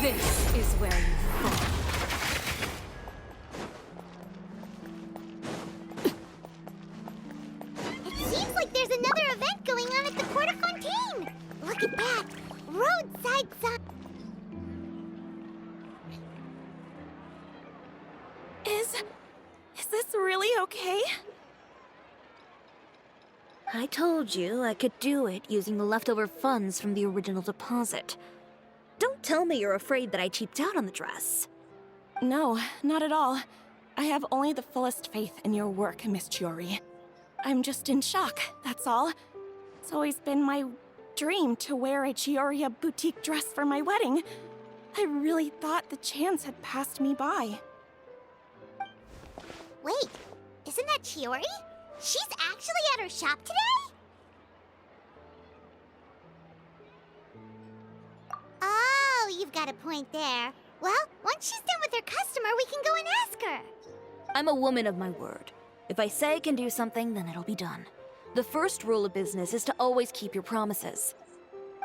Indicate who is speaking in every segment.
Speaker 1: This is where you fall.
Speaker 2: It seems like there's another event going on at the Court of Fontaine! Look at that! Roadside sign!
Speaker 3: Is this really okay?
Speaker 1: I told you I could do it using the leftover funds from the original deposit. Don't tell me you're afraid that I cheaped out on the dress.
Speaker 3: No, not at all. I have only the fullest faith in your work, Miss Chiori. I'm just in shock, that's all. It's always been my dream to wear a Chioria boutique dress for my wedding. I really thought the chance had passed me by.
Speaker 2: Wait, isn't that Chiori? She's actually at her shop today? Oh, you've got a point there. Well, once she's done with her customer, we can go and ask her.
Speaker 1: I'm a woman of my word. If I say I can do something, then it'll be done. The first rule of business is to always keep your promises.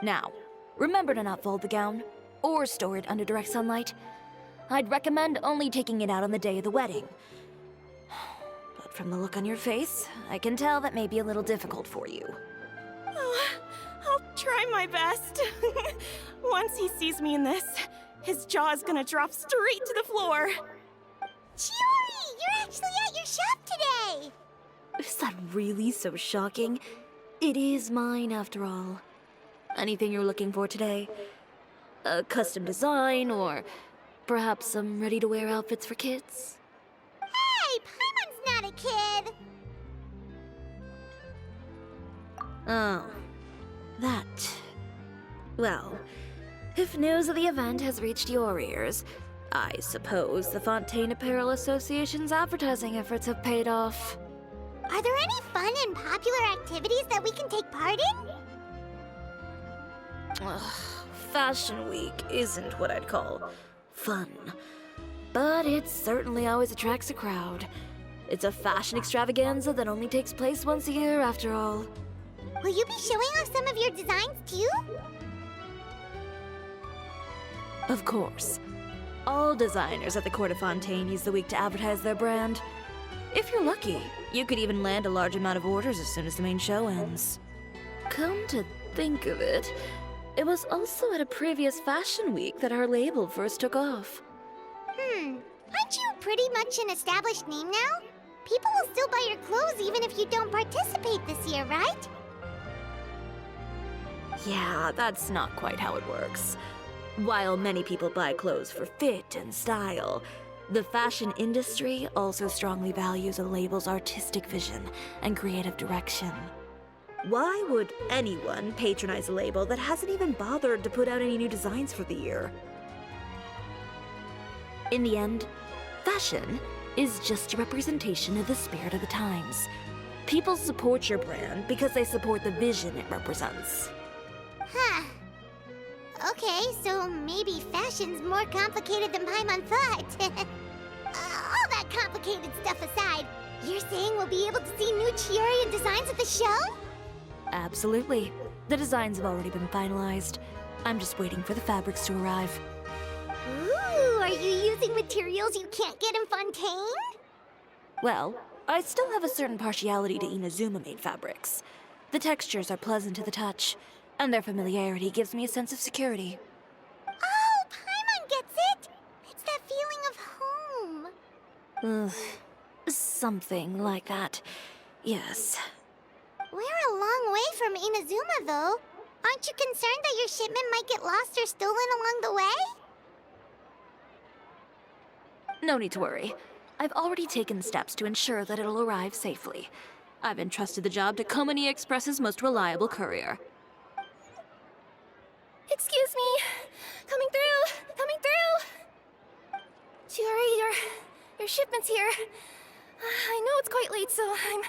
Speaker 1: Now, remember to not fold the gown, or store it under direct sunlight. I'd recommend only taking it out on the day of the wedding. But from the look on your face, I can tell that may be a little difficult for you.
Speaker 3: Oh, I'll try my best. Once he sees me in this, his jaw is gonna drop straight to the floor.
Speaker 2: Chiori, you're actually at your shop today!
Speaker 1: Is that really so shocking? It is mine, after all. Anything you're looking for today? A custom design, or perhaps some ready-to-wear outfits for kids?
Speaker 2: Hey, Paimon's not a kid!
Speaker 1: Oh, that. Well, if news of the event has reached your ears, I suppose the Fontaine Apparel Association's advertising efforts have paid off.
Speaker 2: Are there any fun and popular activities that we can take part in?
Speaker 1: Ugh, Fashion Week isn't what I'd call fun. But it certainly always attracts a crowd. It's a fashion extravaganza that only takes place once a year, after all.
Speaker 2: Will you be showing off some of your designs, too?
Speaker 1: Of course. All designers at the Court of Fontaine use the week to advertise their brand. If you're lucky, you could even land a large amount of orders as soon as the main show ends. Come to think of it, it was also at a previous fashion week that our label first took off.
Speaker 2: Aren't you pretty much an established name now? People will still buy your clothes even if you don't participate this year, right?
Speaker 1: Yeah, that's not quite how it works. While many people buy clothes for fit and style, the fashion industry also strongly values a label's artistic vision and creative direction. Why would anyone patronize a label that hasn't even bothered to put out any new designs for the year? In the end, fashion is just a representation of the spirit of the times. People support your brand because they support the vision it represents.
Speaker 2: Huh. Okay, so maybe fashion's more complicated than Paimon thought. All that complicated stuff aside, you're saying we'll be able to see new Chiorian designs at the show?
Speaker 1: Absolutely. The designs have already been finalized. I'm just waiting for the fabrics to arrive.
Speaker 2: Ooh, are you using materials you can't get in Fontaine?
Speaker 1: Well, I still have a certain partiality to Inazuma-made fabrics. The textures are pleasant to the touch, and their familiarity gives me a sense of security.
Speaker 2: Oh, Paimon gets it! It's that feeling of home.
Speaker 1: Ugh, something like that. Yes.
Speaker 2: We're a long way from Inazuma, though. Aren't you concerned that your shipment might get lost or stolen along the way?
Speaker 1: No need to worry. I've already taken steps to ensure that it'll arrive safely. I've entrusted the job to Komani Express's most reliable courier.
Speaker 3: Excuse me! Coming through! Coming through! Chiori, your shipment's here. I know it's quite late, so I'm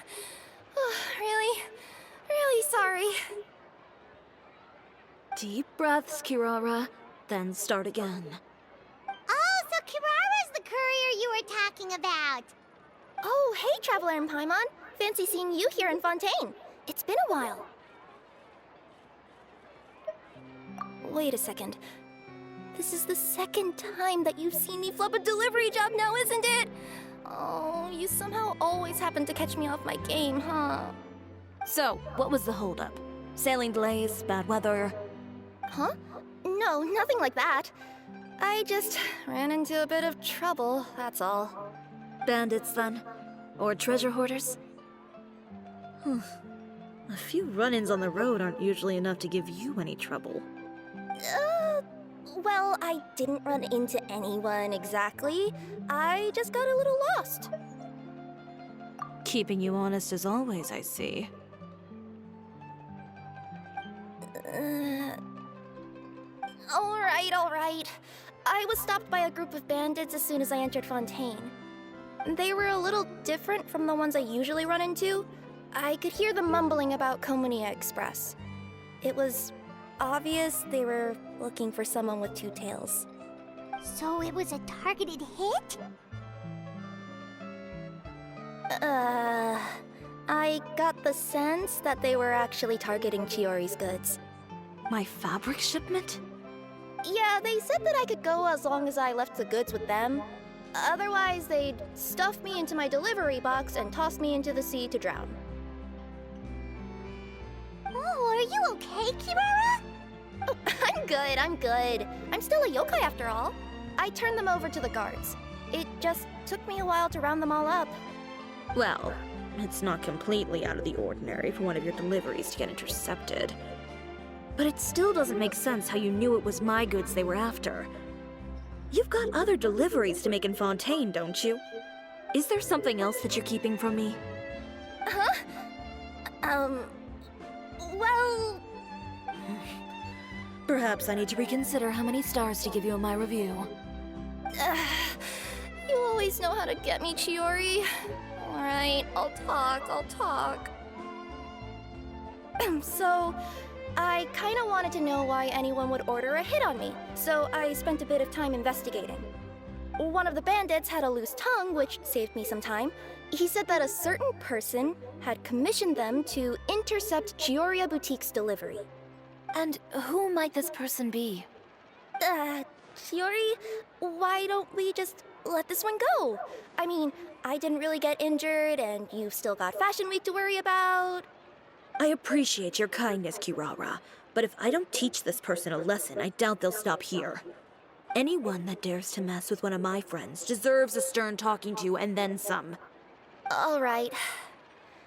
Speaker 3: really sorry.
Speaker 1: Deep breaths, Kirara, then start again.
Speaker 2: Oh, so Kirara's the courier you were talking about.
Speaker 3: Oh, hey, Traveler and Paimon. Fancy seeing you here in Fontaine. It's been a while. Wait a second. This is the second time that you've seen me flub a delivery job now, isn't it? Oh, you somehow always happen to catch me off my game, huh?
Speaker 1: So, what was the holdup? Sailing delays, bad weather?
Speaker 3: Huh? No, nothing like that. I just ran into a bit of trouble, that's all.
Speaker 1: Bandits, then? Or treasure hoarders? A few run-ins on the road aren't usually enough to give you any trouble.
Speaker 3: Well, I didn't run into anyone exactly. I just got a little lost.
Speaker 1: Keeping you honest as always, I see.
Speaker 3: All right. I was stopped by a group of bandits as soon as I entered Fontaine. They were a little different from the ones I usually run into. I could hear them mumbling about Komunia Express. It was obvious they were looking for someone with two tails.
Speaker 2: So it was a targeted hit?
Speaker 3: I got the sense that they were actually targeting Chiori's goods.
Speaker 1: My fabric shipment?
Speaker 3: Yeah, they said that I could go as long as I left the goods with them. Otherwise, they'd stuff me into my delivery box and toss me into the sea to drown.
Speaker 2: Oh, are you okay, Kirara?
Speaker 3: Oh, I'm good. I'm still a yokai after all. I turned them over to the guards. It just took me a while to round them all up.
Speaker 1: Well, it's not completely out of the ordinary for one of your deliveries to get intercepted. But it still doesn't make sense how you knew it was my goods they were after. You've got other deliveries to make in Fontaine, don't you? Is there something else that you're keeping from me?
Speaker 3: Huh? Well...
Speaker 1: Perhaps I need to reconsider how many stars to give you in my review.
Speaker 3: You always know how to get me, Chiori. Alright, I'll talk. So, I kinda wanted to know why anyone would order a hit on me, so I spent a bit of time investigating. One of the bandits had a loose tongue, which saved me some time. He said that a certain person had commissioned them to intercept Chioria Boutique's delivery.
Speaker 1: And who might this person be?
Speaker 3: Chiori, why don't we just let this one go? I mean, I didn't really get injured, and you've still got Fashion Week to worry about.
Speaker 1: I appreciate your kindness, Kirara, but if I don't teach this person a lesson, I doubt they'll stop here. Anyone that dares to mess with one of my friends deserves a stern talking to and then some.
Speaker 3: All right.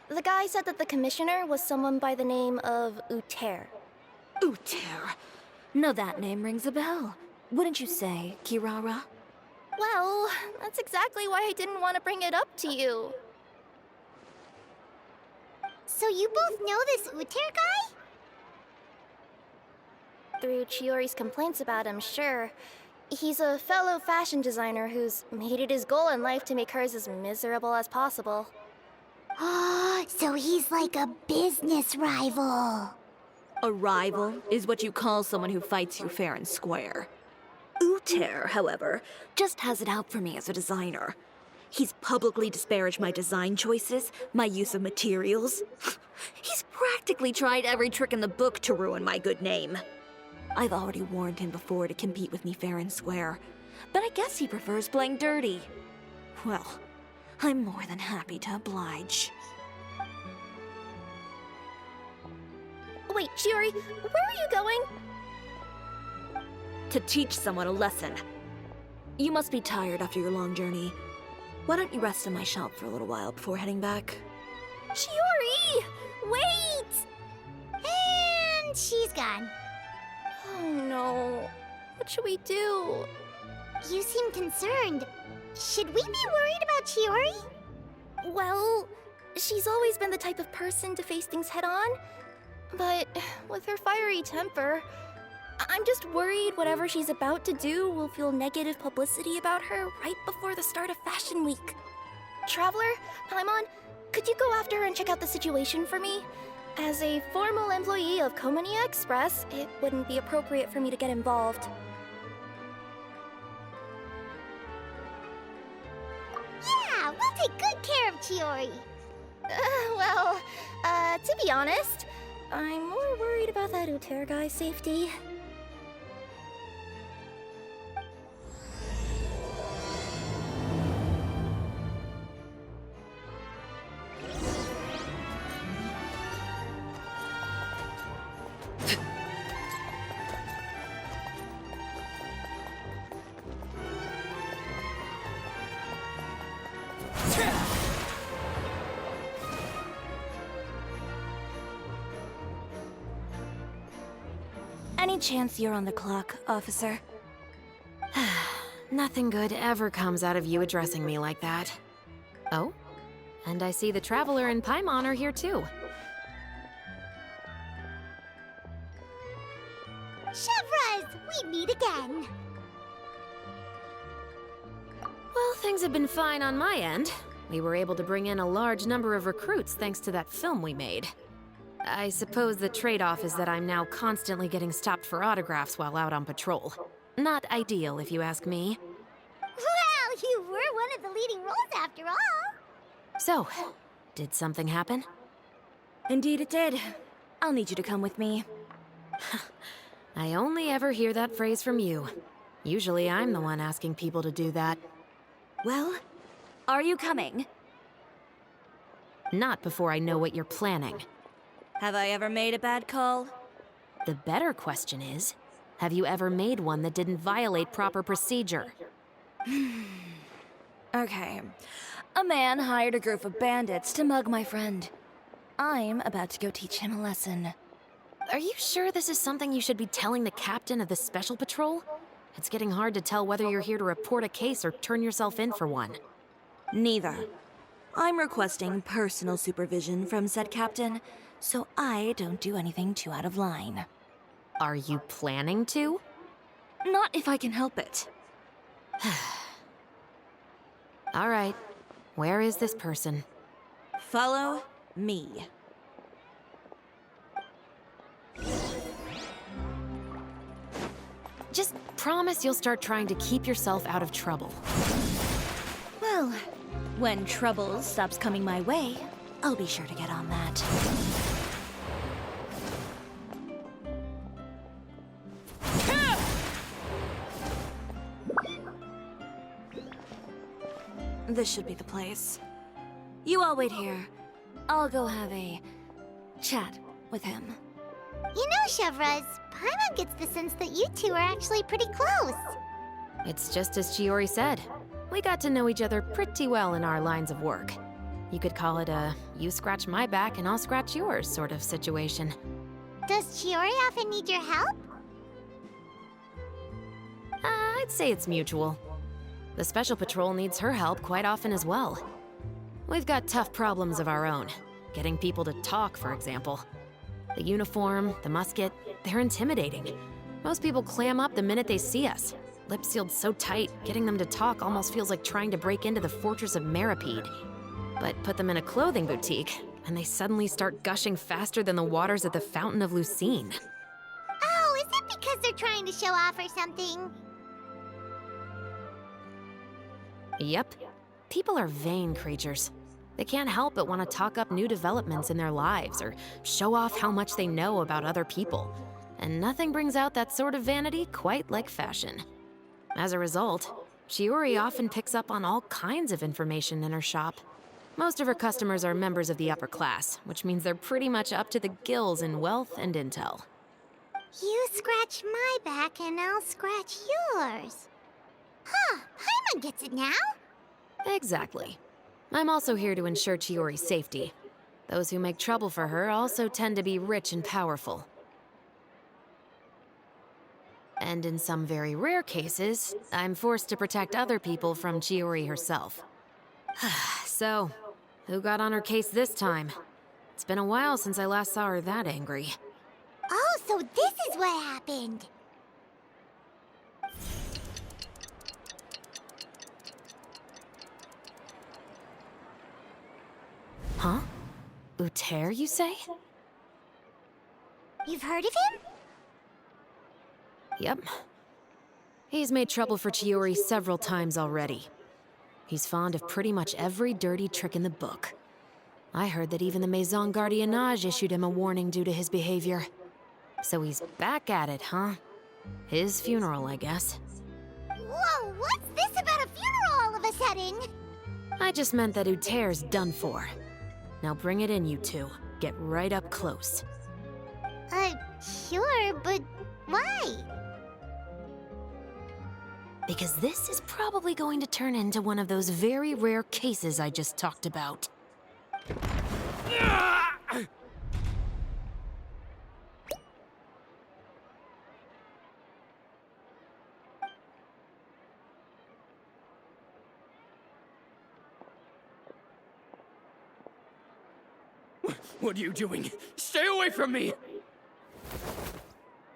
Speaker 3: The guy said that the commissioner was someone by the name of Uter.
Speaker 1: Uter. Now that name rings a bell. Wouldn't you say, Kirara?
Speaker 3: Well, that's exactly why I didn't want to bring it up to you.
Speaker 2: So you both know this Uter guy?
Speaker 3: Through Chiori's complaints about him, sure. He's a fellow fashion designer who's made it his goal in life to make hers as miserable as possible.
Speaker 2: So he's like a business rival.
Speaker 1: A rival is what you call someone who fights you fair and square. Uter, however, just has it out for me as a designer. He's publicly disparaged my design choices, my use of materials. He's practically tried every trick in the book to ruin my good name. I've already warned him before to compete with me fair and square, but I guess he prefers playing dirty. Well, I'm more than happy to oblige.
Speaker 3: Wait, Chiori, where are you going?
Speaker 1: To teach someone a lesson. You must be tired after your long journey. Why don't you rest in my shop for a little while before heading back?
Speaker 3: Chiori! Wait!
Speaker 2: And she's gone.
Speaker 3: Oh no. What should we do?
Speaker 2: You seem concerned. Should we be worried about Chiori?
Speaker 3: Well, she's always been the type of person to face things head on. But with her fiery temper, I'm just worried whatever she's about to do will feel negative publicity about her right before the start of Fashion Week. Traveler, Paimon, could you go after her and check out the situation for me? As a formal employee of Komunia Express, it wouldn't be appropriate for me to get involved.
Speaker 2: Yeah, we'll take good care of Chiori.
Speaker 3: To be honest, I'm more worried about that Uter guy's safety.
Speaker 1: Any chance you're on the clock, officer?
Speaker 4: Nothing good ever comes out of you addressing me like that. Oh, and I see the Traveler and Paimon are here too.
Speaker 2: Chevras, we meet again.
Speaker 4: Well, things have been fine on my end. We were able to bring in a large number of recruits thanks to that film we made. I suppose the trade-off is that I'm now constantly getting stopped for autographs while out on patrol. Not ideal, if you ask me.
Speaker 2: Well, you were one of the leading roles after all.
Speaker 4: So, did something happen?
Speaker 1: Indeed it did. I'll need you to come with me.
Speaker 4: I only ever hear that phrase from you. Usually I'm the one asking people to do that.
Speaker 1: Well, are you coming?
Speaker 4: Not before I know what you're planning.
Speaker 1: Have I ever made a bad call?
Speaker 4: The better question is, have you ever made one that didn't violate proper procedure?
Speaker 1: Okay. A man hired a group of bandits to mug my friend. I'm about to go teach him a lesson.
Speaker 4: Are you sure this is something you should be telling the captain of the Special Patrol? It's getting hard to tell whether you're here to report a case or turn yourself in for one.
Speaker 1: Neither. I'm requesting personal supervision from said captain, so I don't do anything too out of line.
Speaker 4: Are you planning to?
Speaker 1: Not if I can help it.
Speaker 4: All right. Where is this person?
Speaker 1: Follow me.
Speaker 4: Just promise you'll start trying to keep yourself out of trouble.
Speaker 1: Well, when trouble stops coming my way, I'll be sure to get on that. This should be the place. You all wait here. I'll go have a chat with him.
Speaker 2: You know, Chevras, Paimon gets the sense that you two are actually pretty close.
Speaker 4: It's just as Chiori said. We got to know each other pretty well in our lines of work. You could call it a you scratch my back and I'll scratch yours sort of situation.
Speaker 2: Does Chiori often need your help?
Speaker 4: I'd say it's mutual. The Special Patrol needs her help quite often as well. We've got tough problems of our own. Getting people to talk, for example. The uniform, the musket, they're intimidating. Most people clam up the minute they see us. Lips sealed so tight, getting them to talk almost feels like trying to break into the fortress of Meripede. But put them in a clothing boutique, and they suddenly start gushing faster than the waters at the Fountain of Lucine.
Speaker 2: Oh, is it because they're trying to show off or something?
Speaker 4: Yep. People are vain creatures. They can't help but want to talk up new developments in their lives or show off how much they know about other people. And nothing brings out that sort of vanity quite like fashion. As a result, Chiori often picks up on all kinds of information in her shop. Most of her customers are members of the upper class, which means they're pretty much up to the gills in wealth and intel.
Speaker 2: You scratch my back and I'll scratch yours. Huh, Paimon gets it now.
Speaker 4: Exactly. I'm also here to ensure Chiori's safety. Those who make trouble for her also tend to be rich and powerful. And in some very rare cases, I'm forced to protect other people from Chiori herself. So, who got on her case this time? It's been a while since I last saw her that angry.
Speaker 2: Oh, so this is what happened.
Speaker 4: Huh? Uter, you say?
Speaker 2: You've heard of him?
Speaker 4: Yep. He's made trouble for Chiori several times already. He's fond of pretty much every dirty trick in the book. I heard that even the Maison Gardiennage issued him a warning due to his behavior. So he's back at it, huh? His funeral, I guess.
Speaker 2: Whoa, what's this about a funeral all of a sudden?
Speaker 4: I just meant that Uter's done for. Now bring it in, you two. Get right up close.
Speaker 2: Sure, but why?
Speaker 4: Because this is probably going to turn into one of those very rare cases I just talked about.
Speaker 5: What are you doing? Stay away from me!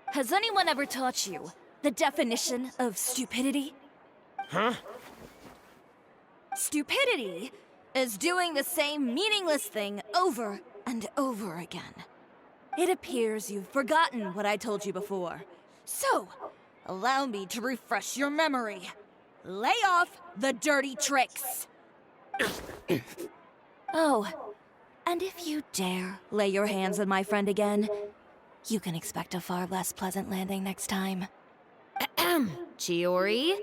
Speaker 1: Has anyone ever taught you the definition of stupidity?
Speaker 5: Huh?
Speaker 1: Stupidity is doing the same meaningless thing over and over again. It appears you've forgotten what I told you before. So, allow me to refresh your memory. Lay off the dirty tricks. Oh, and if you dare lay your hands on my friend again, you can expect a far less pleasant landing next time.
Speaker 4: Chiori?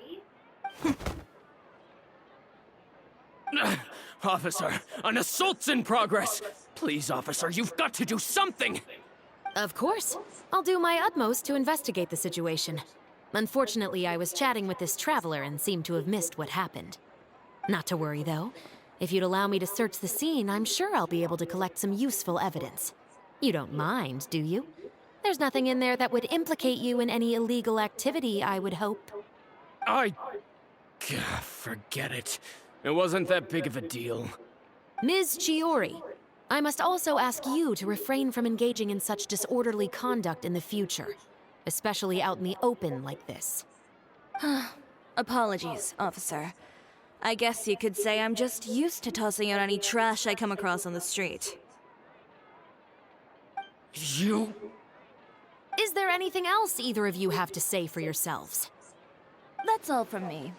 Speaker 5: Officer, an assault's in progress! Please, officer, you've got to do something!
Speaker 4: Of course. I'll do my utmost to investigate the situation. Unfortunately, I was chatting with this traveler and seemed to have missed what happened. Not to worry, though. If you'd allow me to search the scene, I'm sure I'll be able to collect some useful evidence. You don't mind, do you? There's nothing in there that would implicate you in any illegal activity, I would hope.
Speaker 5: Forget it. It wasn't that big of a deal.
Speaker 4: Ms. Chiori, I must also ask you to refrain from engaging in such disorderly conduct in the future, especially out in the open like this.
Speaker 1: Apologies, officer. I guess you could say I'm just used to tossing out any trash I come across on the street.
Speaker 5: You...
Speaker 4: Is there anything else either of you have to say for yourselves?
Speaker 1: That's all from me.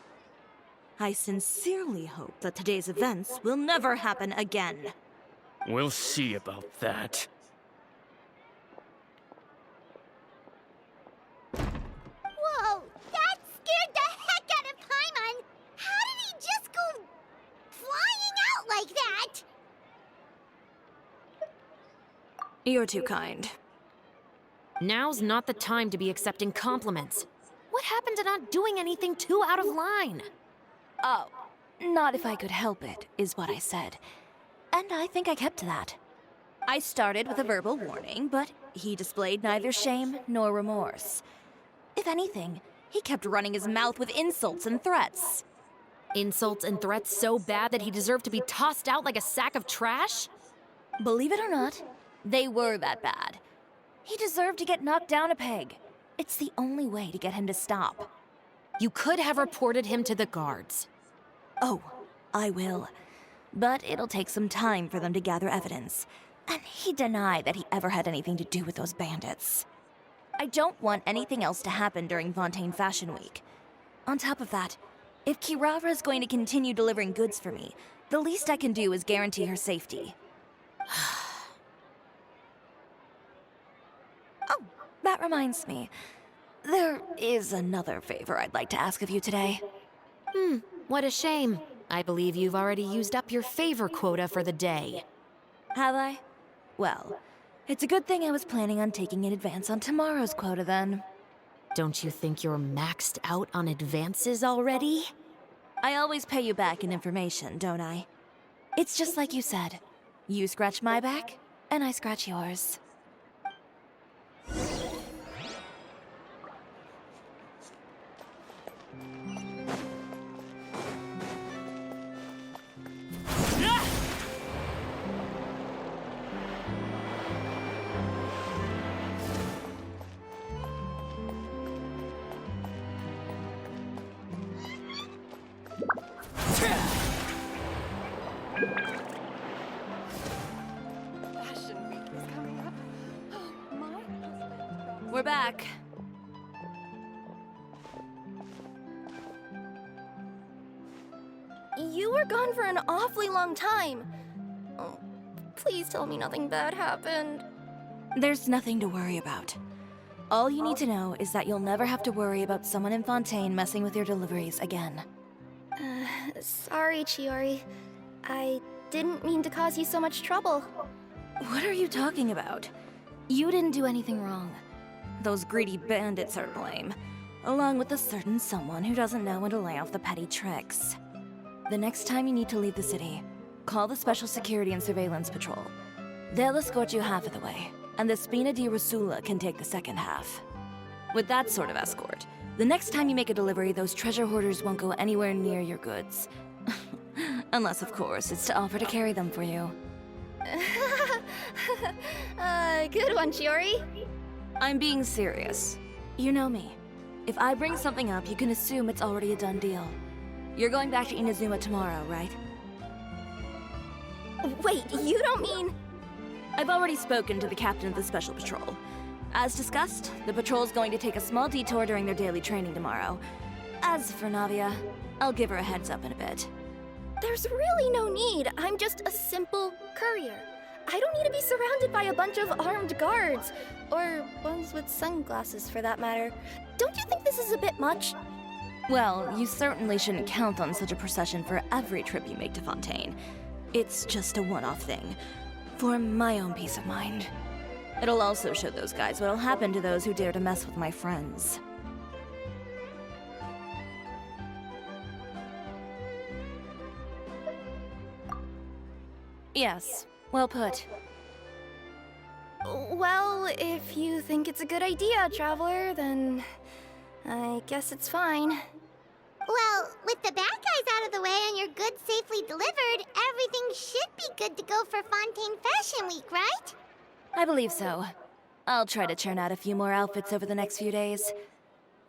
Speaker 1: I sincerely hope that today's events will never happen again.
Speaker 5: We'll see about that.
Speaker 2: Whoa, that scared the heck out of Paimon! How did he just go flying out like that?
Speaker 1: You're too kind.
Speaker 4: Now's not the time to be accepting compliments. What happened to not doing anything too out of line?
Speaker 1: Oh, not if I could help it, is what I said. And I think I kept to that. I started with a verbal warning, but he displayed neither shame nor remorse. If anything, he kept running his mouth with insults and threats.
Speaker 4: Insults and threats so bad that he deserved to be tossed out like a sack of trash?
Speaker 1: Believe it or not, they were that bad. He deserved to get knocked down a peg. It's the only way to get him to stop.
Speaker 4: You could have reported him to the guards.
Speaker 1: Oh, I will. But it'll take some time for them to gather evidence. And he denied that he ever had anything to do with those bandits. I don't want anything else to happen during Fontaine Fashion Week. On top of that, if Kirara is going to continue delivering goods for me, the least I can do is guarantee her safety. Oh, that reminds me. There is another favor I'd like to ask of you today.
Speaker 4: What a shame. I believe you've already used up your favor quota for the day.
Speaker 1: Have I? Well, it's a good thing I was planning on taking an advance on tomorrow's quota then.
Speaker 4: Don't you think you're maxed out on advances already?
Speaker 1: I always pay you back in information, don't I? It's just like you said. You scratch my back, and I scratch yours.
Speaker 3: Fashion Week is coming up. Oh, my husband.
Speaker 1: We're back.
Speaker 6: You were gone for an awfully long time. Oh, please tell me nothing bad happened.
Speaker 1: There's nothing to worry about. All you need to know is that you'll never have to worry about someone in Fontaine messing with your deliveries again.
Speaker 6: Sorry, Chiori. I didn't mean to cause you so much trouble.
Speaker 1: What are you talking about? You didn't do anything wrong. Those greedy bandits are to blame, along with a certain someone who doesn't know when to lay off the petty tricks. The next time you need to leave the city, call the Special Security and Surveillance Patrol. They'll escort you half of the way, and the Spina di Rusula can take the second half. With that sort of escort, the next time you make a delivery, those treasure hoarders won't go anywhere near your goods. Unless, of course, it's to offer to carry them for you.
Speaker 6: Good one, Chiori.
Speaker 1: I'm being serious. You know me. If I bring something up, you can assume it's already a done deal. You're going back to Inazuma tomorrow, right?
Speaker 6: Wait, you don't mean...
Speaker 1: I've already spoken to the captain of the Special Patrol. As discussed, the patrol's going to take a small detour during their daily training tomorrow. As for Navia, I'll give her a heads up in a bit.
Speaker 6: There's really no need. I'm just a simple courier. I don't need to be surrounded by a bunch of armed guards. Or ones with sunglasses, for that matter. Don't you think this is a bit much?
Speaker 1: Well, you certainly shouldn't count on such a procession for every trip you make to Fontaine. It's just a one-off thing. For my own peace of mind. It'll also show those guys what'll happen to those who dare to mess with my friends. Yes, well put.
Speaker 6: Well, if you think it's a good idea, Traveler, then I guess it's fine.
Speaker 2: Well, with the bad guys out of the way and your goods safely delivered, everything should be good to go for Fontaine Fashion Week, right?
Speaker 1: I believe so. I'll try to churn out a few more outfits over the next few days.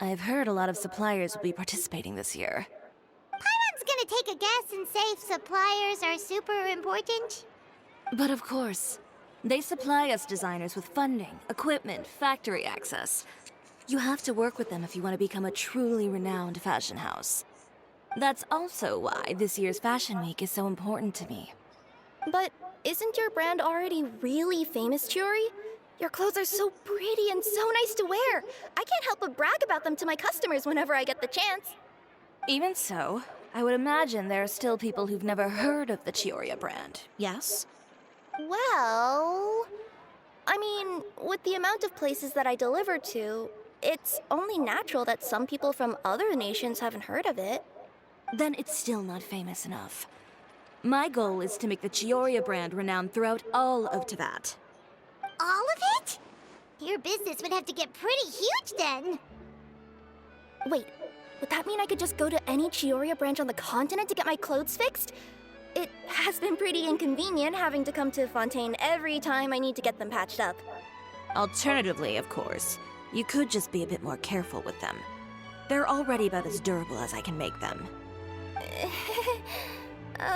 Speaker 1: I've heard a lot of suppliers will be participating this year.
Speaker 2: Paimon's gonna take a guess and say suppliers are super important.
Speaker 1: But of course, they supply us designers with funding, equipment, factory access. You have to work with them if you want to become a truly renowned fashion house. That's also why this year's Fashion Week is so important to me.
Speaker 6: But isn't your brand already really famous, Chiori? Your clothes are so pretty and so nice to wear. I can't help but brag about them to my customers whenever I get the chance.
Speaker 1: Even so, I would imagine there are still people who've never heard of the Chiori brand, yes?
Speaker 6: Well... I mean, with the amount of places that I deliver to, it's only natural that some people from other nations haven't heard of it.
Speaker 1: Then it's still not famous enough. My goal is to make the Chiori brand renowned throughout all of Teyvat.
Speaker 2: All of it? Your business would have to get pretty huge then.
Speaker 6: Wait, would that mean I could just go to any Chiori branch on the continent to get my clothes fixed? It has been pretty inconvenient having to come to Fontaine every time I need to get them patched up.
Speaker 1: Alternatively, of course, you could just be a bit more careful with them. They're already about as durable as I can make them.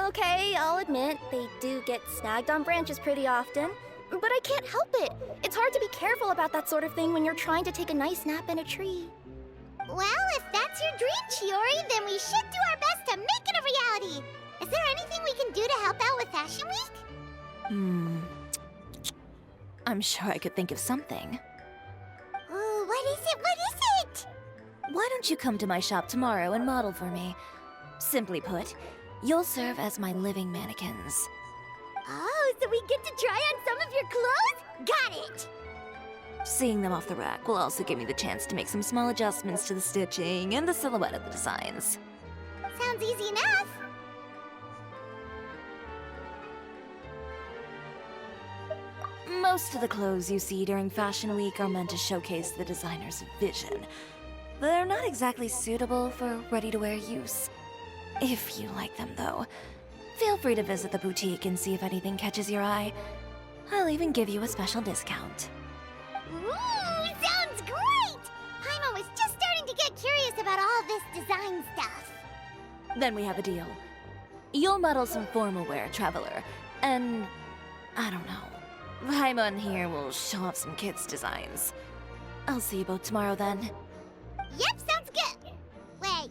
Speaker 6: Okay, I'll admit, they do get snagged on branches pretty often. But I can't help it. It's hard to be careful about that sort of thing when you're trying to take a nice nap in a tree.
Speaker 2: Well, if that's your dream, Chiori, then we should do our best to make it a reality. Is there anything we can do to help out with Fashion Week?
Speaker 1: I'm sure I could think of something.
Speaker 2: Ooh, what is it? What is it?
Speaker 1: Why don't you come to my shop tomorrow and model for me? Simply put, you'll serve as my living mannequins.
Speaker 2: Oh, so we get to try on some of your clothes? Got it!
Speaker 1: Seeing them off the rack will also give me the chance to make some small adjustments to the stitching and the silhouette of the designs.
Speaker 2: Sounds easy enough.
Speaker 1: Most of the clothes you see during Fashion Week are meant to showcase the designer's vision. They're not exactly suitable for ready-to-wear use. If you like them, though, feel free to visit the boutique and see if anything catches your eye. I'll even give you a special discount.
Speaker 2: Ooh, sounds great! Paimon was just starting to get curious about all this design stuff.
Speaker 1: Then we have a deal. You'll model some formal wear, Traveler, and I don't know. Paimon here will show off some kids' designs. I'll see you both tomorrow then.
Speaker 2: Yep, sounds good. Wait,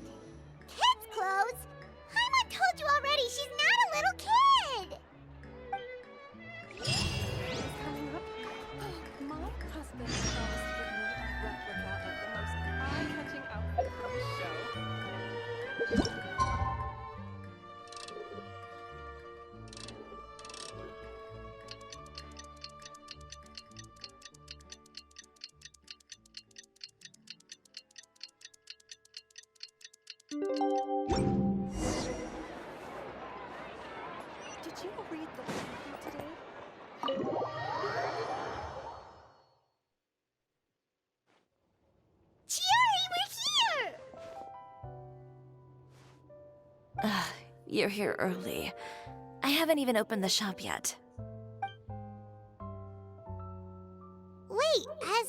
Speaker 2: kids' clothes? Paimon told you already she's not a little kid.
Speaker 3: Coming up, my husband promised to give me a replica of the most eye-catching outfit from the show. Did you read the paper today?
Speaker 2: Chiori, we're here!
Speaker 1: You're here early. I haven't even opened the shop yet.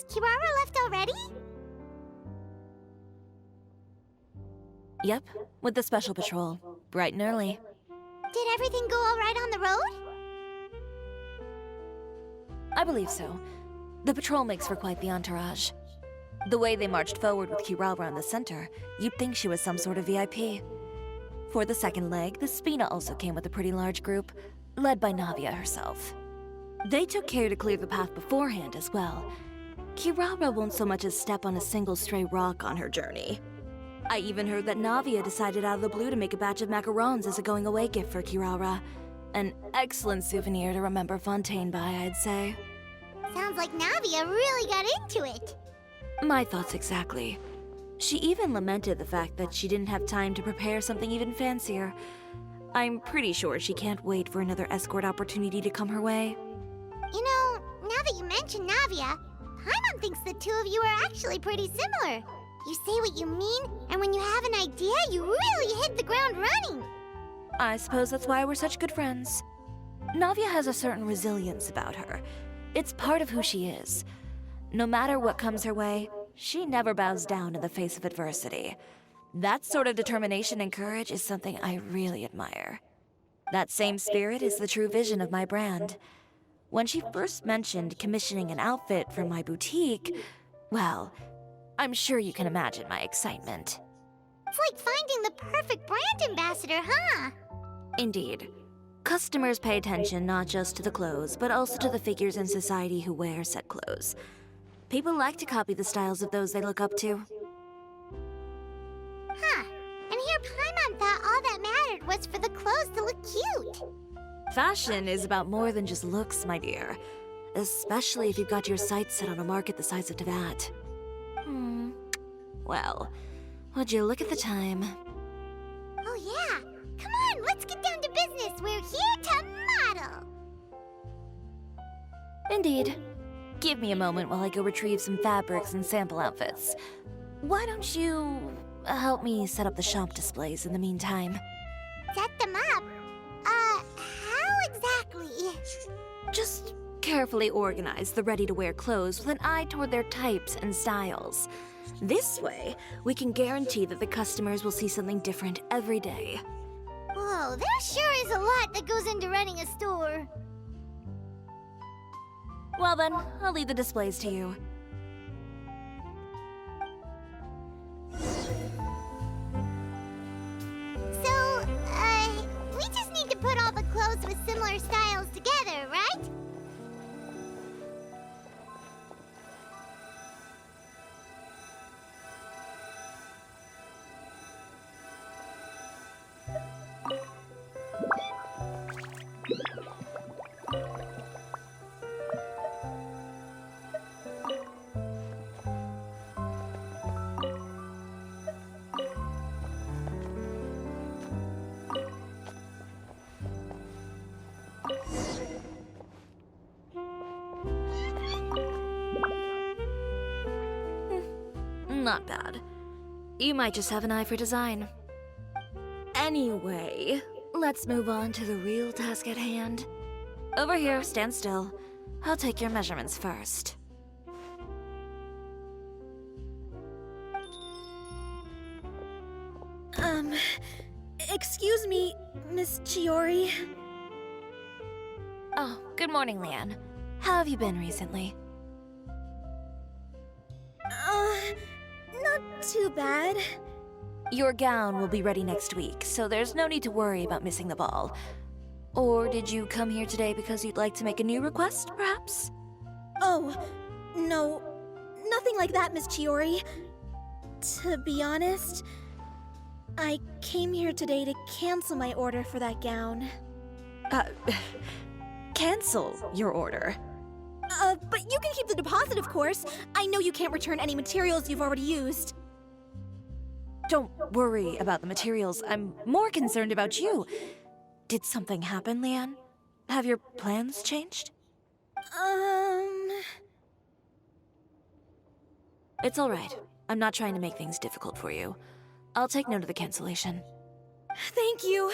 Speaker 2: Kirara left already?
Speaker 1: Yep, with the special patrol. Bright and early.
Speaker 2: Did everything go all right on the road?
Speaker 1: I believe so. The patrol makes for quite the entourage. The way they marched forward with Kirara in the center, you'd think she was some sort of VIP. For the second leg, the Spina also came with a pretty large group, led by Navia herself. They took care to clear the path beforehand as well. Kirara won't so much as step on a single stray rock on her journey. I even heard that Navia decided out of the blue to make a batch of macarons as a going-away gift for Kirara. An excellent souvenir to remember Fontaine by, I'd say.
Speaker 2: Sounds like Navia really got into it.
Speaker 1: My thoughts exactly. She even lamented the fact that she didn't have time to prepare something even fancier. I'm pretty sure she can't wait for another escort opportunity to come her way.
Speaker 2: You know, now that you mention Navia, Paimon thinks the two of you are actually pretty similar. You say what you mean, and when you have an idea, you really hit the ground running.
Speaker 1: I suppose that's why we're such good friends. Navia has a certain resilience about her. It's part of who she is. No matter what comes her way, she never bows down in the face of adversity. That sort of determination and courage is something I really admire. That same spirit is the true vision of my brand. When she first mentioned commissioning an outfit for my boutique, well, I'm sure you can imagine my excitement.
Speaker 2: It's like finding the perfect brand ambassador, huh?
Speaker 1: Indeed. Customers pay attention not just to the clothes, but also to the figures in society who wear said clothes. People like to copy the styles of those they look up to.
Speaker 2: Huh. And here Paimon thought all that mattered was for the clothes to look cute.
Speaker 1: Fashion is about more than just looks, my dear. Especially if you've got your sights set on a market the size of Teyvat. Well, would you look at the time?
Speaker 2: Oh yeah. Come on, let's get down to business. We're here to model.
Speaker 1: Indeed. Give me a moment while I go retrieve some fabrics and sample outfits. Why don't you help me set up the shop displays in the meantime?
Speaker 2: Set them up? How exactly?
Speaker 1: Just carefully organize the ready-to-wear clothes with an eye toward their types and styles. This way, we can guarantee that the customers will see something different every day.
Speaker 2: Whoa, there sure is a lot that goes into running a store.
Speaker 1: Well then, I'll leave the displays to you.
Speaker 2: So, we just need to put all the clothes with similar styles together, right?
Speaker 1: Not bad. You might just have an eye for design. Anyway, let's move on to the real task at hand. Over here, stand still. I'll take your measurements first.
Speaker 6: Excuse me, Miss Chiori.
Speaker 1: Oh, good morning, Leanne. How have you been recently?
Speaker 6: Not too bad.
Speaker 1: Your gown will be ready next week, so there's no need to worry about missing the ball. Or did you come here today because you'd like to make a new request, perhaps?
Speaker 6: Oh, no. Nothing like that, Miss Chiori. To be honest, I came here today to cancel my order for that gown.
Speaker 1: Cancel your order.
Speaker 6: But you can keep the deposit, of course. I know you can't return any materials you've already used.
Speaker 1: Don't worry about the materials. I'm more concerned about you. Did something happen, Leanne? Have your plans changed? It's all right. I'm not trying to make things difficult for you. I'll take note of the cancellation.
Speaker 6: Thank you.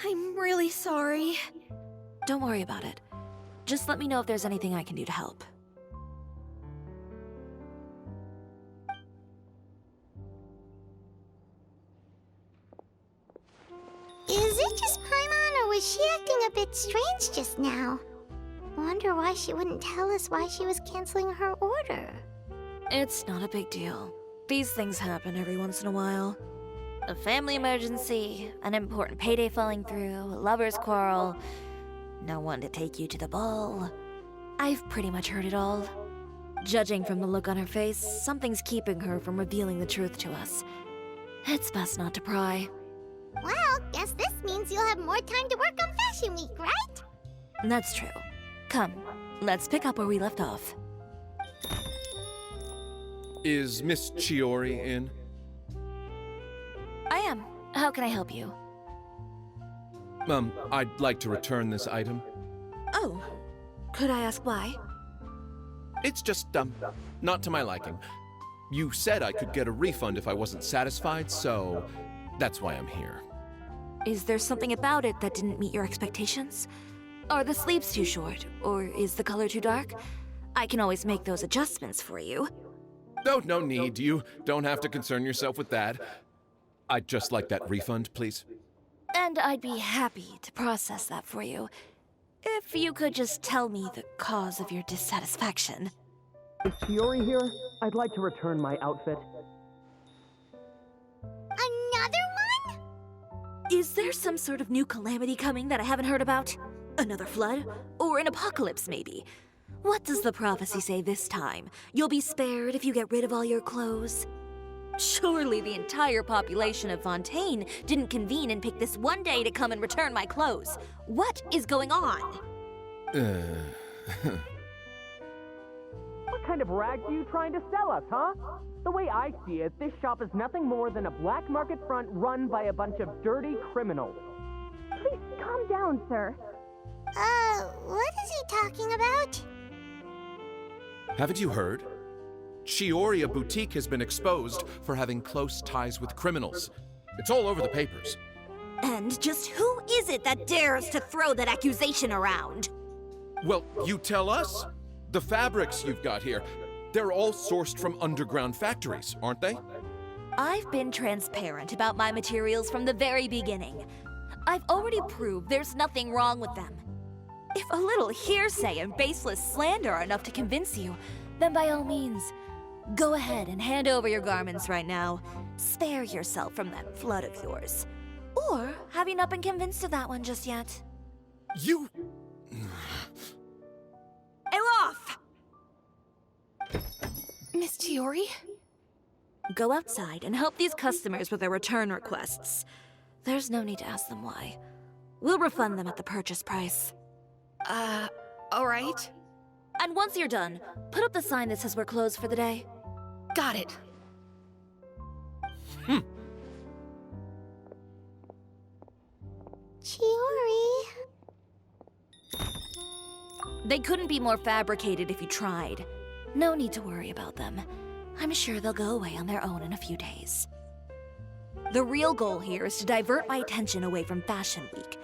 Speaker 6: I'm really sorry.
Speaker 1: Don't worry about it. Just let me know if there's anything I can do to help.
Speaker 2: Miss Paimon, or was she acting a bit strange just now? Wonder why she wouldn't tell us why she was canceling her order.
Speaker 1: It's not a big deal. These things happen every once in a while. A family emergency, an important payday falling through, a lover's quarrel, no one to take you to the ball. I've pretty much heard it all. Judging from the look on her face, something's keeping her from revealing the truth to us. It's best not to pry.
Speaker 2: Well, guess this means you'll have more time to work on Fashion Week, right?
Speaker 1: That's true. Come, let's pick up where we left off.
Speaker 7: Is Miss Chiori in?
Speaker 1: I am. How can I help you?
Speaker 7: I'd like to return this item.
Speaker 1: Oh, could I ask why?
Speaker 7: It's just, not to my liking. You said I could get a refund if I wasn't satisfied, so that's why I'm here.
Speaker 1: Is there something about it that didn't meet your expectations? Are the sleeves too short, or is the color too dark? I can always make those adjustments for you.
Speaker 7: Oh, no need. You don't have to concern yourself with that. I'd just like that refund, please.
Speaker 1: And I'd be happy to process that for you. If you could just tell me the cause of your dissatisfaction.
Speaker 8: Is Chiori here? I'd like to return my outfit.
Speaker 2: Another one?
Speaker 1: Is there some sort of new calamity coming that I haven't heard about? Another flood? Or an apocalypse, maybe? What does the prophecy say this time? You'll be spared if you get rid of all your clothes? Surely the entire population of Fontaine didn't convene and pick this one day to come and return my clothes. What is going on?
Speaker 8: What kind of rags are you trying to sell us, huh? The way I see it, this shop is nothing more than a black market front run by a bunch of dirty criminals.
Speaker 3: Please calm down, sir.
Speaker 2: What is he talking about?
Speaker 7: Haven't you heard? Chiori Boutique has been exposed for having close ties with criminals. It's all over the papers.
Speaker 1: And just who is it that dares to throw that accusation around?
Speaker 7: Well, you tell us. The fabrics you've got here, they're all sourced from underground factories, aren't they?
Speaker 1: I've been transparent about my materials from the very beginning. I've already proved there's nothing wrong with them. If a little hearsay and baseless slander are enough to convince you, then by all means, go ahead and hand over your garments right now. Spare yourself from that flood of yours. Or have you not been convinced of that one just yet?
Speaker 7: You...
Speaker 1: Off!
Speaker 3: Miss Chiori?
Speaker 1: Go outside and help these customers with their return requests. There's no need to ask them why. We'll refund them at the purchase price.
Speaker 3: Alright.
Speaker 1: And once you're done, put up the sign that says we're closed for the day.
Speaker 3: Got it.
Speaker 2: Chiori.
Speaker 1: They couldn't be more fabricated if you tried. No need to worry about them. I'm sure they'll go away on their own in a few days. The real goal here is to divert my attention away from Fashion Week.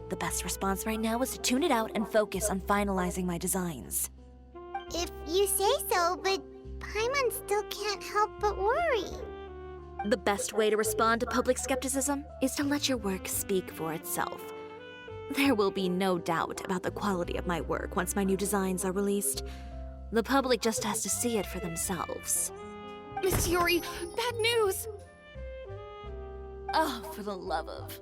Speaker 1: The best response right now is to tune it out and focus on finalizing my designs.
Speaker 2: If you say so, but Paimon still can't help but worry.
Speaker 1: The best way to respond to public skepticism is to let your work speak for itself. There will be no doubt about the quality of my work once my new designs are released. The public just has to see it for themselves.
Speaker 3: Miss Chiori, bad news!
Speaker 1: Oh, for the love of...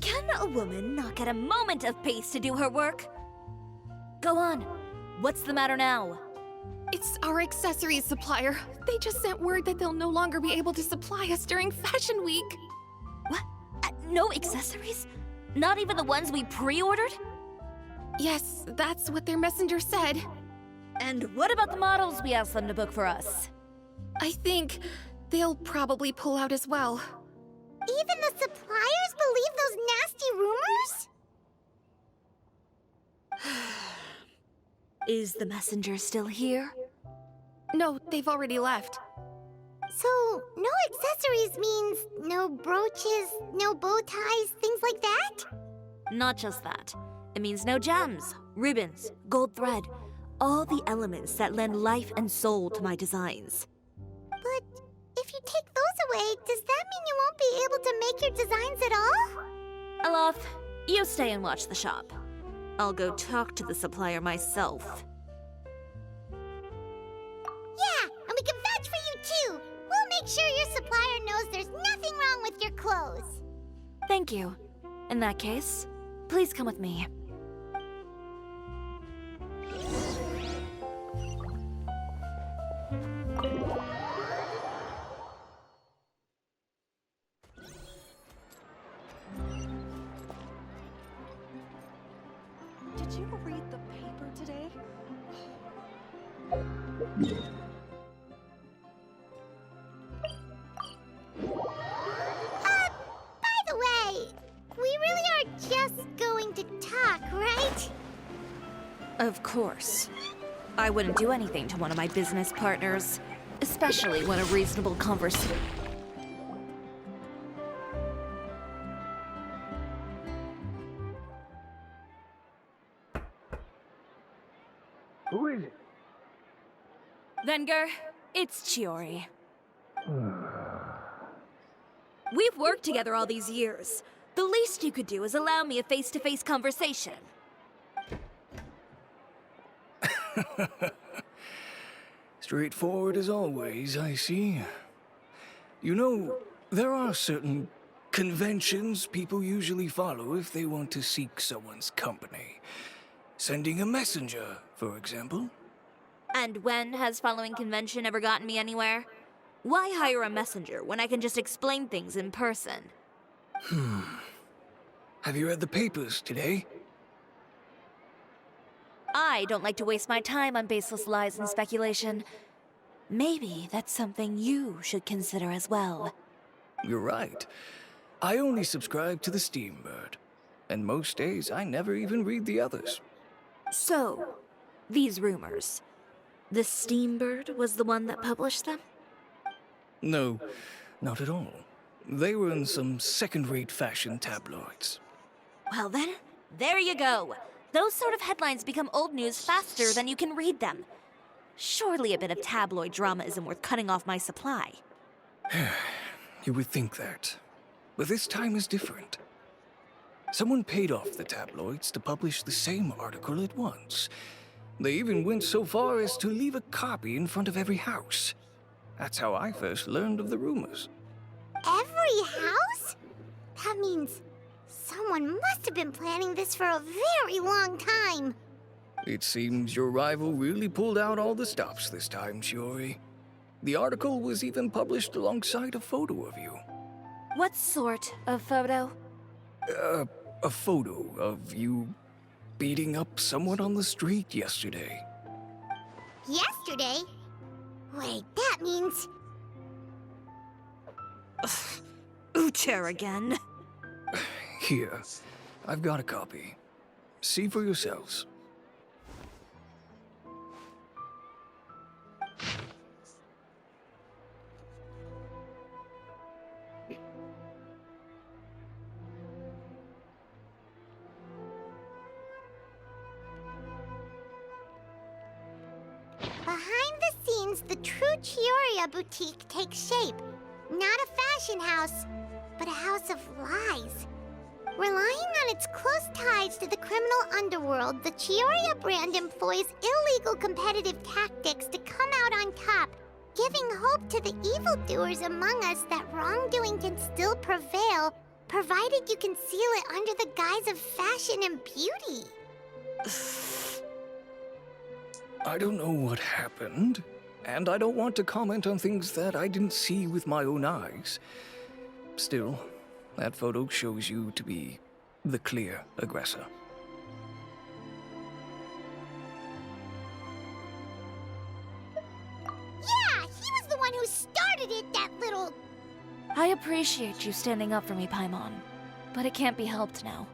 Speaker 1: Can a woman not get a moment of peace to do her work? Go on. What's the matter now?
Speaker 3: It's our accessories supplier. They just sent word that they'll no longer be able to supply us during Fashion Week.
Speaker 1: What? No accessories? Not even the ones we pre-ordered?
Speaker 3: Yes, that's what their messenger said.
Speaker 1: And what about the models we asked them to book for us?
Speaker 3: I think they'll probably pull out as well.
Speaker 2: Even the suppliers believe those nasty rumors?
Speaker 1: Is the messenger still here?
Speaker 3: No, they've already left.
Speaker 2: So, no accessories means no brooches, no bow ties, things like that?
Speaker 1: Not just that. It means no gems, ribbons, gold thread, all the elements that lend life and soul to my designs.
Speaker 2: But if you take those away, does that mean you won't be able to make your designs at all?
Speaker 1: Aloth, you stay and watch the shop. I'll go talk to the supplier myself.
Speaker 2: Yeah, and we can vouch for you too. We'll make sure your supplier knows there's nothing wrong with your clothes.
Speaker 1: Thank you. In that case, please come with me.
Speaker 3: Did you read the paper today?
Speaker 2: By the way, we really are just going to talk, right?
Speaker 1: Of course. I wouldn't do anything to one of my business partners, especially when a reasonable conversation.
Speaker 9: Who is it?
Speaker 1: Venger, it's Chiori. We've worked together all these years. The least you could do is allow me a face-to-face conversation.
Speaker 9: Straightforward as always, I see. You know, there are certain conventions people usually follow if they want to seek someone's company. Sending a messenger, for example.
Speaker 1: And when has following convention ever gotten me anywhere? Why hire a messenger when I can just explain things in person?
Speaker 9: Have you read the papers today?
Speaker 1: I don't like to waste my time on baseless lies and speculation. Maybe that's something you should consider as well.
Speaker 9: You're right. I only subscribe to the Steambird. And most days, I never even read the others.
Speaker 1: So, these rumors. The Steambird was the one that published them?
Speaker 9: No, not at all. They were in some second-rate fashion tabloids.
Speaker 1: Well then, there you go. Those sort of headlines become old news faster than you can read them. Surely a bit of tabloid drama isn't worth cutting off my supply.
Speaker 9: You would think that. But this time is different. Someone paid off the tabloids to publish the same article at once. They even went so far as to leave a copy in front of every house. That's how I first learned of the rumors.
Speaker 2: Every house? That means someone must have been planning this for a very long time.
Speaker 9: It seems your rival really pulled out all the stops this time, Chiori. The article was even published alongside a photo of you.
Speaker 1: What sort of photo?
Speaker 9: A photo of you beating up someone on the street yesterday.
Speaker 2: Yesterday? Wait, that means...
Speaker 1: Ucher again.
Speaker 9: Here, I've got a copy. See for yourselves.
Speaker 2: Behind the scenes, the true Chiori boutique takes shape. Not a fashion house, but a house of lies. Relying on its close ties to the criminal underworld, the Chiori brand employs illegal competitive tactics to come out on top, giving hope to the evildoers among us that wrongdoing can still prevail, provided you conceal it under the guise of fashion and beauty.
Speaker 9: I don't know what happened, and I don't want to comment on things that I didn't see with my own eyes. Still, that photo shows you to be the clear aggressor.
Speaker 2: Yeah, he was the one who started it, that little...
Speaker 1: I appreciate you standing up for me, Paimon, but it can't be helped now.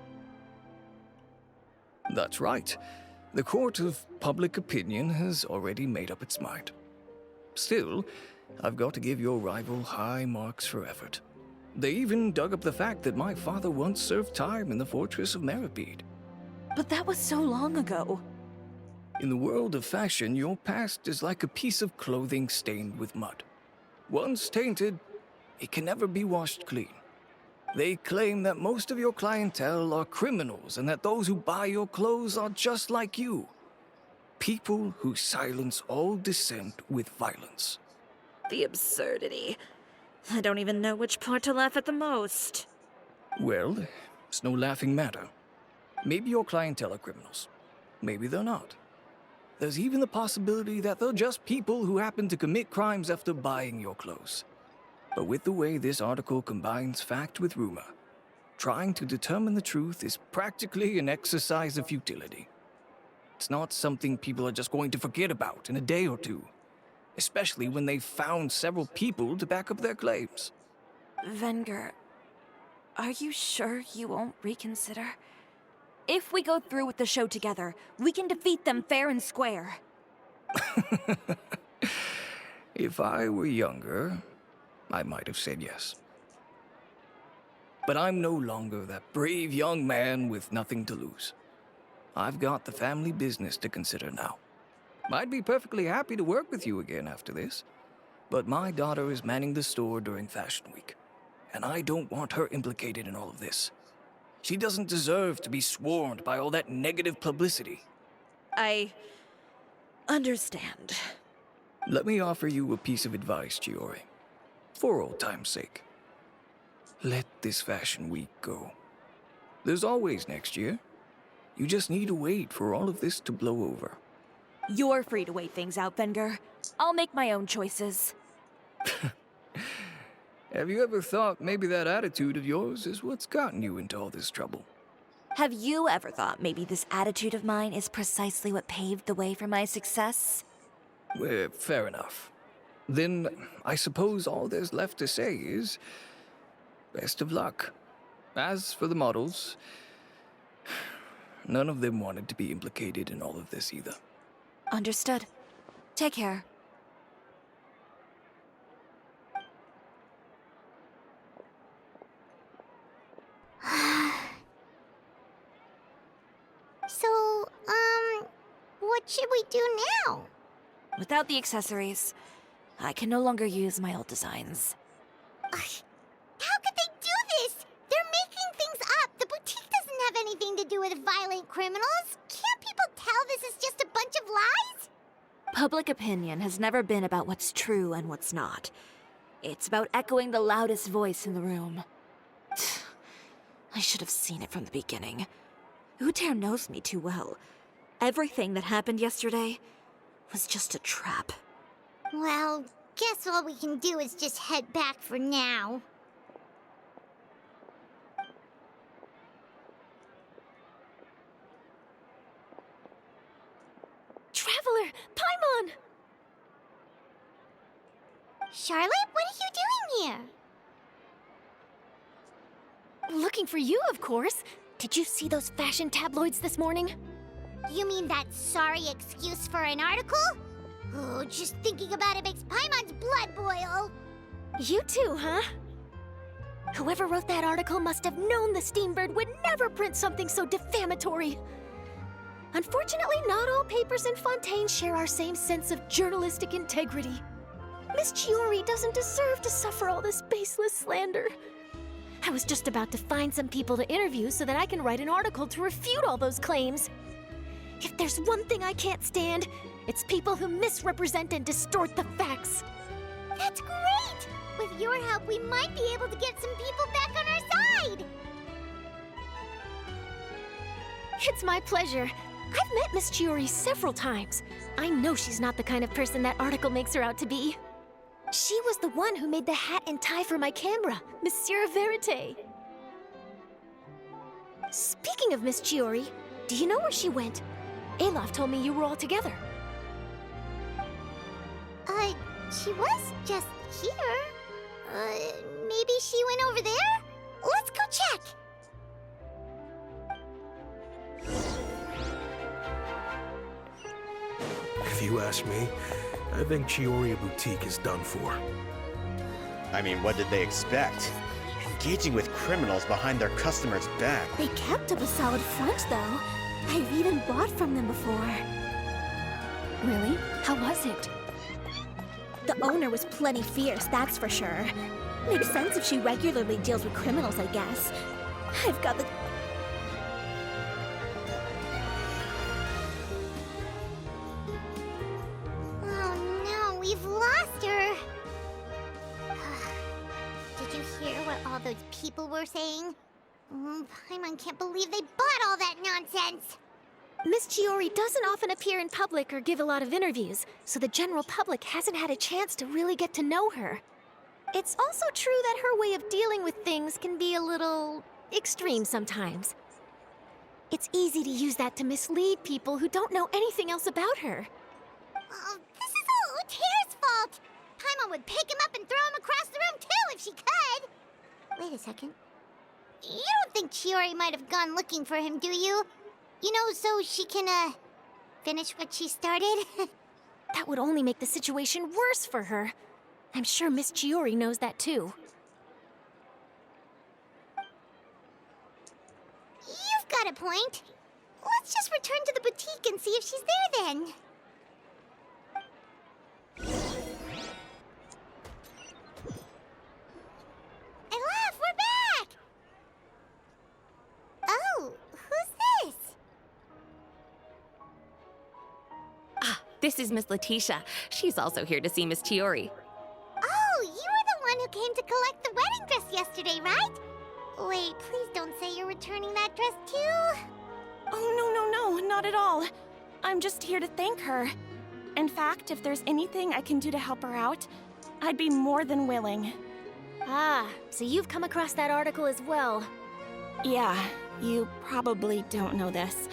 Speaker 9: That's right. The court of public opinion has already made up its mind. Still, I've got to give your rival high marks for effort. They even dug up the fact that my father once served time in the fortress of Meripede.
Speaker 1: But that was so long ago.
Speaker 9: In the world of fashion, your past is like a piece of clothing stained with mud. Once tainted, it can never be washed clean. They claim that most of your clientele are criminals and that those who buy your clothes are just like you. People who silence all dissent with violence.
Speaker 1: The absurdity. I don't even know which part to laugh at the most.
Speaker 9: Well, it's no laughing matter. Maybe your clientele are criminals. Maybe they're not. There's even the possibility that they're just people who happen to commit crimes after buying your clothes. But with the way this article combines fact with rumor, trying to determine the truth is practically an exercise of futility. It's not something people are just going to forget about in a day or two, especially when they've found several people to back up their claims.
Speaker 1: Venger, are you sure you won't reconsider? If we go through with the show together, we can defeat them fair and square.
Speaker 9: If I were younger, I might have said yes. But I'm no longer that brave young man with nothing to lose. I've got the family business to consider now. I'd be perfectly happy to work with you again after this, but my daughter is manning the store during Fashion Week, and I don't want her implicated in all of this. She doesn't deserve to be swarmed by all that negative publicity.
Speaker 1: I understand.
Speaker 9: Let me offer you a piece of advice, Chiori. For old time's sake. Let this Fashion Week go. There's always next year. You just need to wait for all of this to blow over.
Speaker 1: You're free to wait things out, Venger. I'll make my own choices.
Speaker 9: Have you ever thought maybe that attitude of yours is what's gotten you into all this trouble?
Speaker 1: Have you ever thought maybe this attitude of mine is precisely what paved the way for my success?
Speaker 9: Well, fair enough. Then I suppose all there's left to say is best of luck. As for the models, none of them wanted to be implicated in all of this either.
Speaker 1: Understood. Take care.
Speaker 2: So, what should we do now?
Speaker 1: Without the accessories, I can no longer use my old designs.
Speaker 2: How could they do this? They're making things up. The boutique doesn't have anything to do with violent criminals. Can't people tell this is just a bunch of lies?
Speaker 1: Public opinion has never been about what's true and what's not. It's about echoing the loudest voice in the room. I should have seen it from the beginning. Uter knows me too well. Everything that happened yesterday was just a trap.
Speaker 2: Well, guess all we can do is just head back for now.
Speaker 6: Traveler! Paimon!
Speaker 2: Charlotte, what are you doing here?
Speaker 6: Looking for you, of course. Did you see those fashion tabloids this morning?
Speaker 2: You mean that sorry excuse for an article? Oh, just thinking about it makes Paimon's blood boil.
Speaker 6: You too, huh? Whoever wrote that article must have known the Steambird would never print something so defamatory. Unfortunately, not all papers in Fontaine share our same sense of journalistic integrity. Miss Chiori doesn't deserve to suffer all this baseless slander. I was just about to find some people to interview so that I can write an article to refute all those claims. If there's one thing I can't stand, it's people who misrepresent and distort the facts.
Speaker 2: That's great! With your help, we might be able to get some people back on our side!
Speaker 6: It's my pleasure. I've met Miss Chiori several times. I know she's not the kind of person that article makes her out to be. She was the one who made the hat and tie for my camera, Monsieur Verite. Speaking of Miss Chiori, do you know where she went? Alof told me you were all together.
Speaker 2: She was just here. Maybe she went over there? Let's go check!
Speaker 10: If you ask me, I think Chiori Boutique is done for.
Speaker 11: I mean, what did they expect? Engaging with criminals behind their customers' back.
Speaker 6: They kept up a solid front, though. I've even bought from them before. Really? How was it? The owner was plenty fierce, that's for sure. Makes sense if she regularly deals with criminals, I guess. I've got the...
Speaker 2: Oh no, we've lost her. Did you hear what all those people were saying? Paimon can't believe they bought all that nonsense.
Speaker 6: Miss Chiori doesn't often appear in public or give a lot of interviews, so the general public hasn't had a chance to really get to know her. It's also true that her way of dealing with things can be a little extreme sometimes. It's easy to use that to mislead people who don't know anything else about her.
Speaker 2: Oh, this is all Utear's fault. Paimon would pick him up and throw him across the room too if she could. Wait a second. You don't think Chiori might have gone looking for him, do you? You know, so she can, finish what she started?
Speaker 6: That would only make the situation worse for her. I'm sure Miss Chiori knows that too.
Speaker 2: You've got a point. Let's just return to the boutique and see if she's there then. Elaf, we're back! Oh, who's this?
Speaker 4: This is Miss Letitia. She's also here to see Miss Chiori.
Speaker 2: Oh, you were the one who came to collect the wedding dress yesterday, right? Wait, please don't say you're returning that dress too.
Speaker 3: Oh, no, not at all. I'm just here to thank her. In fact, if there's anything I can do to help her out, I'd be more than willing.
Speaker 6: Ah, so you've come across that article as well.
Speaker 3: Yeah, you probably don't know this,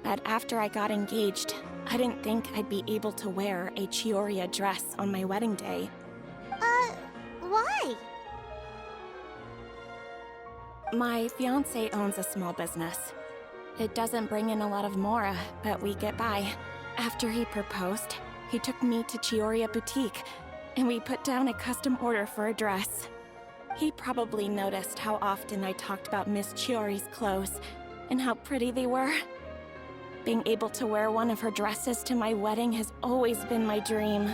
Speaker 3: but after I got engaged, I didn't think I'd be able to wear a Chiori dress on my wedding day.
Speaker 2: Why?
Speaker 3: My fiancé owns a small business. It doesn't bring in a lot of mora, but we get by. After he proposed, he took me to Chiori Boutique, and we put down a custom order for a dress. He probably noticed how often I talked about Miss Chiori's clothes, and how pretty they were. Being able to wear one of her dresses to my wedding has always been my dream.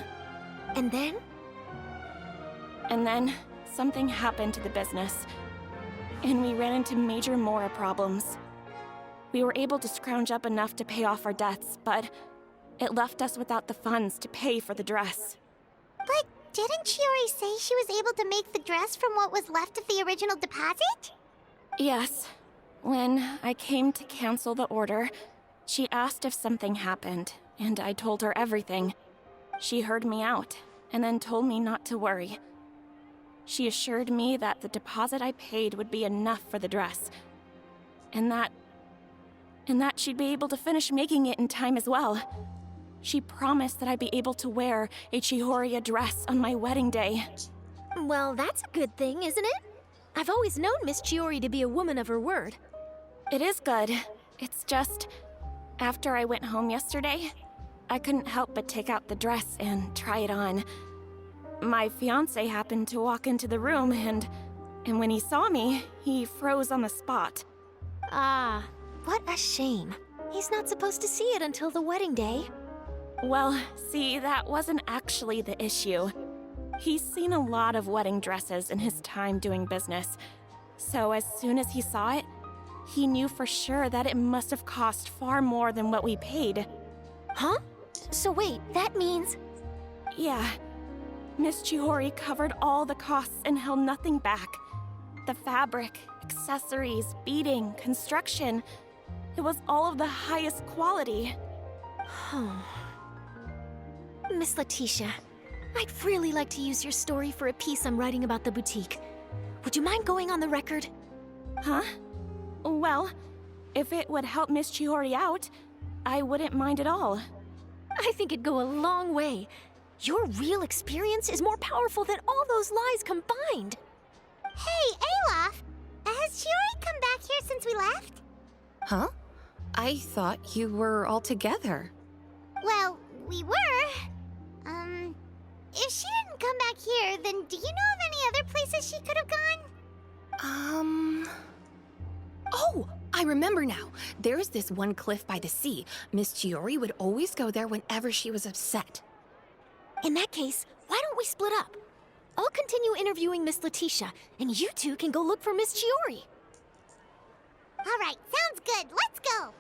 Speaker 6: And then?
Speaker 3: And then, something happened to the business, and we ran into major mora problems. We were able to scrounge up enough to pay off our debts, but it left us without the funds to pay for the dress.
Speaker 2: But didn't Chiori say she was able to make the dress from what was left of the original deposit?
Speaker 3: Yes. When I came to cancel the order, she asked if something happened, and I told her everything. She heard me out, and then told me not to worry. She assured me that the deposit I paid would be enough for the dress, and that she'd be able to finish making it in time as well. She promised that I'd be able to wear a Chiori dress on my wedding day.
Speaker 6: Well, that's a good thing, isn't it? I've always known Miss Chiori to be a woman of her word.
Speaker 3: It is good. It's just, after I went home yesterday, I couldn't help but take out the dress and try it on. My fiancé happened to walk into the room, and when he saw me, he froze on the spot.
Speaker 6: Ah, what a shame. He's not supposed to see it until the wedding day.
Speaker 3: Well, see, that wasn't actually the issue. He's seen a lot of wedding dresses in his time doing business, so as soon as he saw it, he knew for sure that it must have cost far more than what we paid.
Speaker 6: Huh? So wait, that means...
Speaker 3: Yeah. Miss Chiori covered all the costs and held nothing back. The fabric, accessories, beading, construction. It was all of the highest quality.
Speaker 6: Miss Letitia, I'd really like to use your story for a piece I'm writing about the boutique. Would you mind going on the record?
Speaker 3: Huh? Well, if it would help Miss Chiori out, I wouldn't mind at all.
Speaker 6: I think it'd go a long way. Your real experience is more powerful than all those lies combined.
Speaker 2: Hey, Olaf! Has Chiori come back here since we left?
Speaker 4: Huh? I thought you were all together.
Speaker 2: Well, we were. If she didn't come back here, then do you know of any other places she could have gone?
Speaker 4: Oh, I remember now. There's this one cliff by the sea. Miss Chiori would always go there whenever she was upset.
Speaker 6: In that case, why don't we split up?
Speaker 12: I'll continue interviewing Miss Letitia, and you two can go look for Miss Chiori.
Speaker 2: All right, sounds good. Let's go.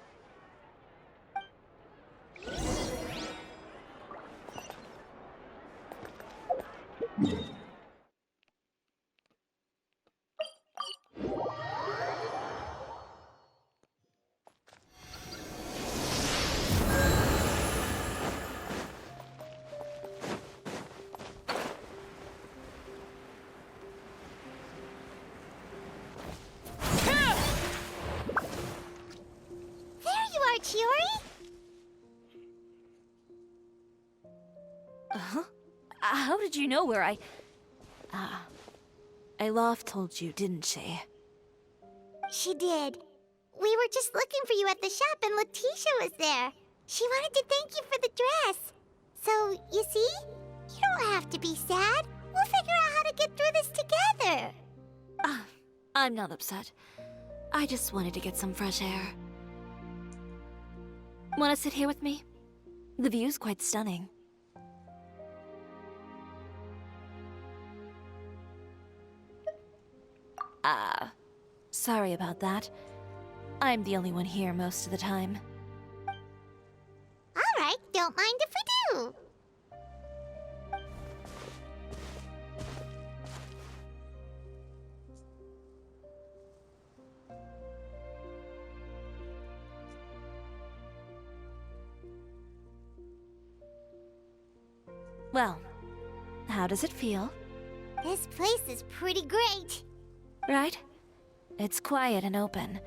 Speaker 2: There you are, Chiori.
Speaker 1: Huh? How did you know where Aloft told you, didn't she?
Speaker 2: She did. We were just looking for you at the shop and Letitia was there. She wanted to thank you for the dress. So, you see? You don't have to be sad. We'll figure out how to get through this together.
Speaker 1: I'm not upset. I just wanted to get some fresh air. Want to sit here with me? The view's quite stunning. Sorry about that. I'm the only one here most of the time.
Speaker 2: All right, don't mind if we do.
Speaker 1: Well, how does it feel?
Speaker 2: This place is pretty great.
Speaker 1: Right? It's quiet and open,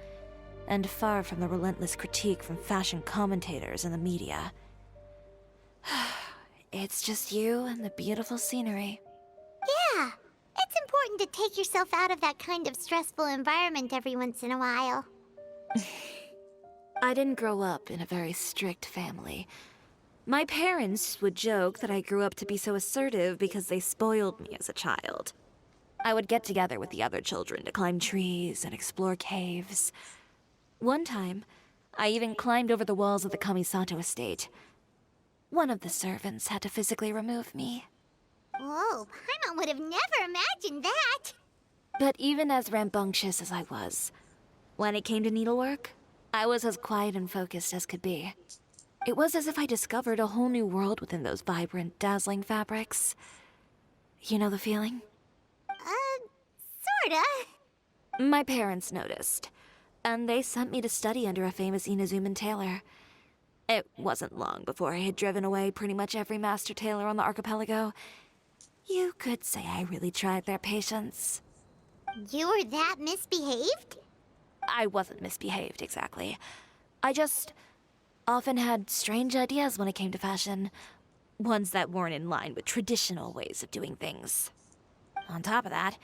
Speaker 1: and far from the relentless critique from fashion commentators and the media. It's just you and the beautiful scenery.
Speaker 2: Yeah, it's important to take yourself out of that kind of stressful environment every once in a while.
Speaker 1: I didn't grow up in a very strict family. My parents would joke that I grew up to be so assertive because they spoiled me as a child. I would get together with the other children to climb trees and explore caves. One time, I even climbed over the walls of the Kamisato estate. One of the servants had to physically remove me.
Speaker 2: Whoa, Paimon would have never imagined that.
Speaker 1: But even as rambunctious as I was, when it came to needlework, I was as quiet and focused as could be. It was as if I discovered a whole new world within those vibrant, dazzling fabrics. You know the feeling?
Speaker 2: Sorta.
Speaker 1: My parents noticed, and they sent me to study under a famous Inazuman tailor. It wasn't long before I had driven away pretty much every master tailor on the archipelago. You could say I really tried their patience.
Speaker 2: You were that misbehaved?
Speaker 1: I wasn't misbehaved, exactly. I just often had strange ideas when it came to fashion. Ones that weren't in line with traditional ways of doing things. On top of that,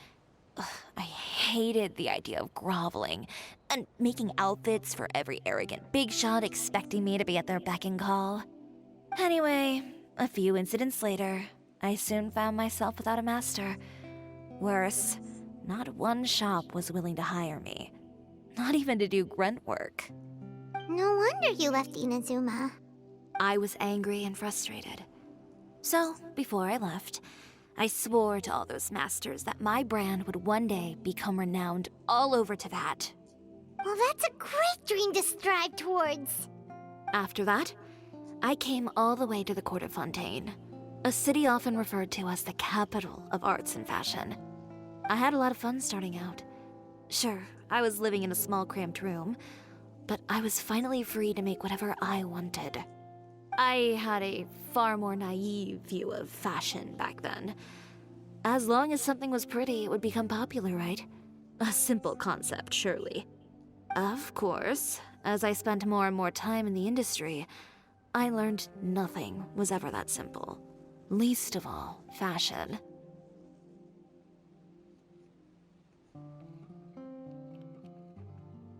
Speaker 1: I hated the idea of groveling and making outfits for every arrogant big shot expecting me to be at their beck and call. Anyway, a few incidents later, I soon found myself without a master. Worse, not one shop was willing to hire me. Not even to do grunt work.
Speaker 2: No wonder you left Inazuma.
Speaker 1: I was angry and frustrated. So, before I left, I swore to all those masters that my brand would one day become renowned all over Teyvat.
Speaker 2: Well, that's a great dream to strive towards.
Speaker 1: After that, I came all the way to the court of Fontaine, a city often referred to as the capital of arts and fashion. I had a lot of fun starting out. Sure, I was living in a small cramped room, but I was finally free to make whatever I wanted. I had a far more naive view of fashion back then. As long as something was pretty, it would become popular, right? A simple concept, surely. Of course, as I spent more and more time in the industry, I learned nothing was ever that simple. Least of all, fashion.